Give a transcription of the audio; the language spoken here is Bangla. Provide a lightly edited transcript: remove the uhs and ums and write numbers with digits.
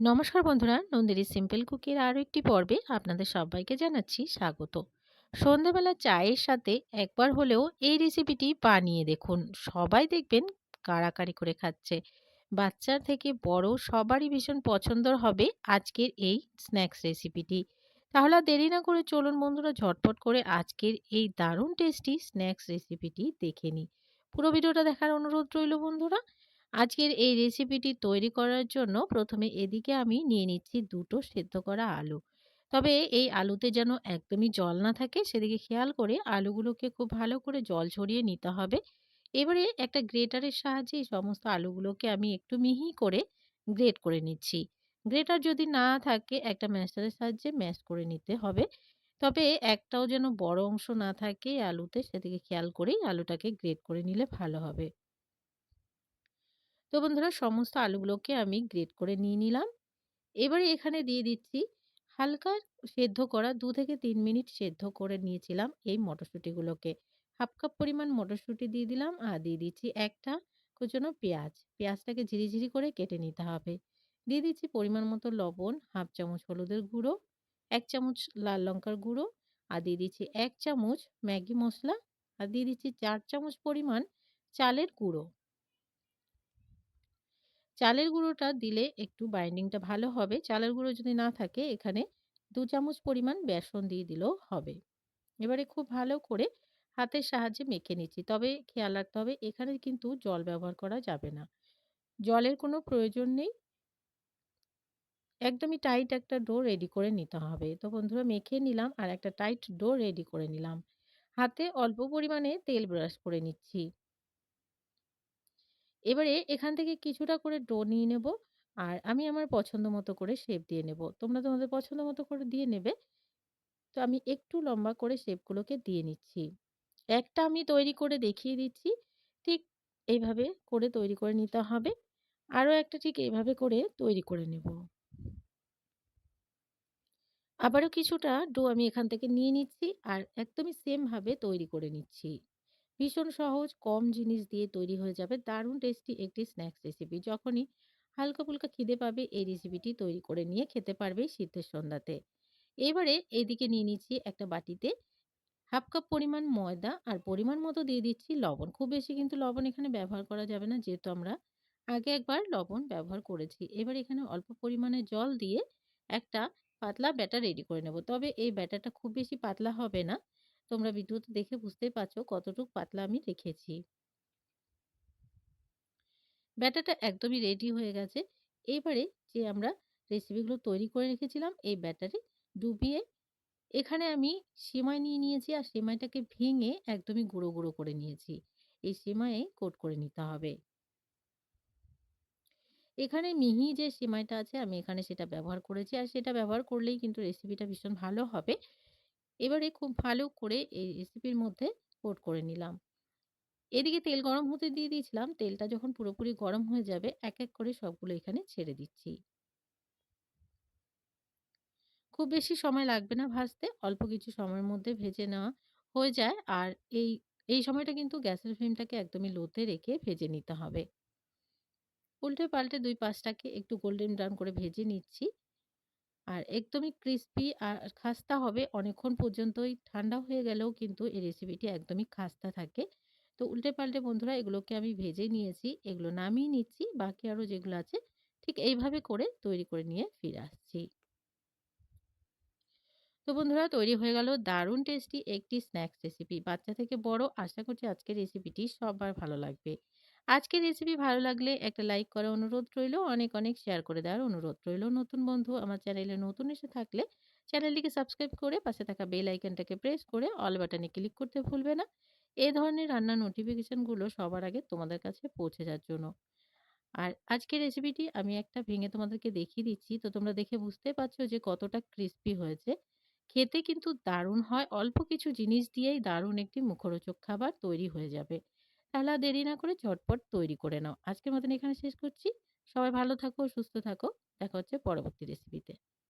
নমস্কার বন্ধুরা, নন্দিনী সিম্পল কুকির আরও একটি পর্বে আপনাদের সবাইকে জানাচ্ছি স্বাগত। সন্ধ্যাবেলা চায়ের সাথে একবার হলেও এই রেসিপিটি বানিয়ে দেখুন। সবাই দেখবেন কাড়াকাড়ি করে খাচ্ছে। বাচ্চা থেকে বড় সবারই ভীষণ পছন্দর হবে আজকের এই স্ন্যাক্স রেসিপিটি। তাহলে আর দেরি না করে চলুন বন্ধুরা, ঝটপট করে আজকের এই দারুণ টেস্টি স্ন্যাক্স রেসিপিটি দেখে নিই। পুরো ভিডিওটা দেখার অনুরোধ রইল বন্ধুরা। আজকের এই রেসিপিটি তৈরি করার জন্য প্রথমে এদিকে আমি নিয়ে নিচ্ছি দুটো সেদ্ধ করা আলু। তবে এই আলুতে যেন একদমই জল না থাকে সেদিকে খেয়াল করে আলুগুলোকে খুব ভালো করে জল ঝরিয়ে নিতে হবে। এবারে একটা গ্রেটারের সাহায্যে এই সমস্ত আলুগুলোকে আমি একটু মিহি করে গ্রেট করে নিচ্ছি। গ্রেটার যদি না থাকে একটা ম্যাশারের সাহায্যে ম্যাশ করে নিতে হবে। তবে একটাও যেন বড় অংশ না থাকে আলুতে, সেদিকে খেয়াল করেই আলুটাকে গ্রেট করে নিলে ভালো হবে। তো বন্ধুরা, সমস্ত আলুগুলোকে আমি গ্রেট করে নিয়ে নিলাম। এবারে এখানে দিয়ে দিচ্ছি হালকা সেদ্ধ করা ২ থেকে ৩ মিনিট সেদ্ধ করে নিয়েছিলাম এই মটরশুঁটিগুলোকে। ১/২ কাপ পরিমাণ মটরশুঁটি দিয়ে দিলাম আর দিয়ে দিচ্ছি একটা কুচনো পেঁয়াজ। পেঁয়াজটাকে ঝিরিঝিরি করে কেটে নিতে হবে। দিয়ে দিচ্ছি পরিমাণ মতো লবণ, ১/২ চামচ হলুদের গুঁড়ো, ১ চামচ লাল লঙ্কার গুঁড়ো, আর দিয়ে দিচ্ছি ১ চামচ ম্যাগি মসলা, আর দিয়ে দিচ্ছি ৪ চামচ পরিমাণ চালের গুঁড়ো। চালের গুঁড়োটা দিলে একটু বাইন্ডিংটা ভালো হবে। চালের গুঁড়ো যদি না থাকে এখানে ২ চামচ পরিমাণ বেসন দিয়ে দিলেও হবে। এবারে খুব ভালো করে হাতের সাহায্যে মেখে নিচ্ছি। তবে খেয়াল রাখতে হবে এখানে কিন্তু জল ব্যবহার করা যাবে না। জলের কোনো প্রয়োজন নেই। একদমই টাইট একটা ডো রেডি করে নিতে হবে। তো বন্ধুরা, মেখে নিলাম আর একটা টাইট ডো রেডি করে নিলাম। হাতে অল্প পরিমাণে তেল ব্রাশ করে নিচ্ছি। এবারে এখান থেকে কিছুটা করে ডো নিয়ে নেব। আর আমি আমার পছন্দ মতো করে শেপ দিয়ে নেব। তোমরা তোমাদের পছন্দ মতো করে দিয়ে নেবে। তো আমি একটু লম্বা করে শেপগুলোকে দিয়ে নিচ্ছি। একটা আমি তৈরি করে দেখিয়ে দিচ্ছি। ঠিক এইভাবে করে তৈরি করে নিতে হবে। আরও একটা ঠিক এইভাবে করে তৈরি করে নেব। আবারও কিছুটা ডো আমি এখান থেকে নিয়ে নিচ্ছি আর একদমই সেম ভাবে তৈরি করে নিচ্ছি। ভীষণ সহজ, কম জিনিস দিয়ে তৈরি হয়ে যাবে দারুণ টেস্টি একটি স্ন্যাক্স রেসিপি। যখনই হালকা ফুলকা খিদে পাবে এই রেসিপিটি তৈরি করে নিয়ে খেতে পারবে শীতের সন্ধ্যাতে। এবারে এইদিকে নিয়ে নিচ্ছি একটা বাটিতে ১/২ কাপ পরিমাণ ময়দা আর পরিমাণ মতো দিয়ে দিচ্ছি লবণ। খুব বেশি কিন্তু লবণ এখানে ব্যবহার করা যাবে না, যেহেতু আমরা আগে একবার লবণ ব্যবহার করেছি। এবার এখানে অল্প পরিমাণে জল দিয়ে একটা পাতলা ব্যাটার রেডি করে নেব। তবে এই ব্যাটারটা খুব বেশি পাতলা হবে না। তোমরা ভিডিওতে দেখে বুঝতেই পারছো কতটুক পাতলা আমি রেখেছি। ব্যাটারটা একদমই রেডি হয়ে গেছে। এবারে যে আমরা রেসিপিগুলো তৈরি করে রেখেছিলাম এই ব্যাটারে ডুবিয়ে এখানে আমি সেমাই নিয়ে নিয়েছি আর সেমাইটাকে ভেঙে একদমই গুঁড়ো, গুঁড়ো করে নিয়েছি। এই সেমাইয়ে কোট করে নিতে হবে। এখানে মিহি যে সেমাইটা আছে আমি এখানে সেটা ব্যবহার করেছি আর সেটা ব্যবহার করলেই কিন্তু রেসিপিটা ভীষণ ভালো হবে। এবারে খুব ভালো করে এই রেসিপির মধ্যে কোট করে নিলাম। এদিকে তেল গরম হতে দিয়ে দিয়েছিলাম। তেলটা যখন পুরোপুরি গরম হয়ে যাবে এক, এক করে সবগুলো এখানে ছেড়ে দিচ্ছি। খুব বেশি সময় লাগবে না ভাজতে। অল্প কিছু সময়ের মধ্যে ভেজে নেওয়া হয়ে যায়। আর এই, এই সময়টা কিন্তু গ্যাসের ফ্লেমটাকে একদমই লোতে রেখে ভেজে নিতে হবে। উল্টে পাল্টে ২ পাশটাকে একটু গোল্ডেন ব্রাউন করে ভেজে নিচ্ছি। আর একদমই ক্রিসপি আর খাস্তা হবে অনেকক্ষণ পর্যন্তই। ঠান্ডা হয়ে গেলেও কিন্তু এই রেসিপিটি একদমই খাস্তা থাকে। তো উল্টে পাল্টে বন্ধুরা এগুলোকে আমি ভেজে নিয়েছি। এগুলো নামিয়ে নিচ্ছি। বাকি আরও যেগুলো আছে ঠিক এইভাবে করে তৈরি করে নিয়ে ফিরে আসছি। তো বন্ধুরা, তৈরি হয়ে গেল দারুণ টেস্টি একটি স্ন্যাক্স রেসিপি। বাচ্চা থেকে বড় আশা করছি আজকের রেসিপিটি সবার ভালো লাগবে। আজকের রেসিপি ভালো লাগলে একটা লাইক করার অনুরোধ রইল। অনেক, অনেক শেয়ার করে দেওয়ার অনুরোধ রইল। নতুন বন্ধু আমার চ্যানেলে নতুন এসে থাকলে চ্যানেলটিকে সাবস্ক্রাইব করে পাশে থাকা বেল আইকনটাকে প্রেস করে অল বাটনে ক্লিক করতে ভুলবে না। এ ধরনের রান্নার নোটিফিকেশনগুলো সবার আগে তোমাদের কাছে পৌঁছে যাওয়ার জন্য। আর আজকের রেসিপিটি আমি একটা ভেঙে তোমাদেরকে দেখিয়ে দিচ্ছি। তো তোমরা দেখে বুঝতেই পারছো যে কতটা ক্রিস্পি হয়েছে। খেতে কিন্তু দারুণ হয়। অল্প কিছু জিনিস দিয়েই দারুণ একটি মুখরোচক খাবার তৈরি হয়ে যাবে। তাহলে আর দেরি না করে ঝটপট তৈরি করে নাও। আজকের মতন এখানে শেষ করছি। সবাই ভালো থাকো, সুস্থ থাকো। দেখা হচ্ছে পরবর্তী রেসিপিতে।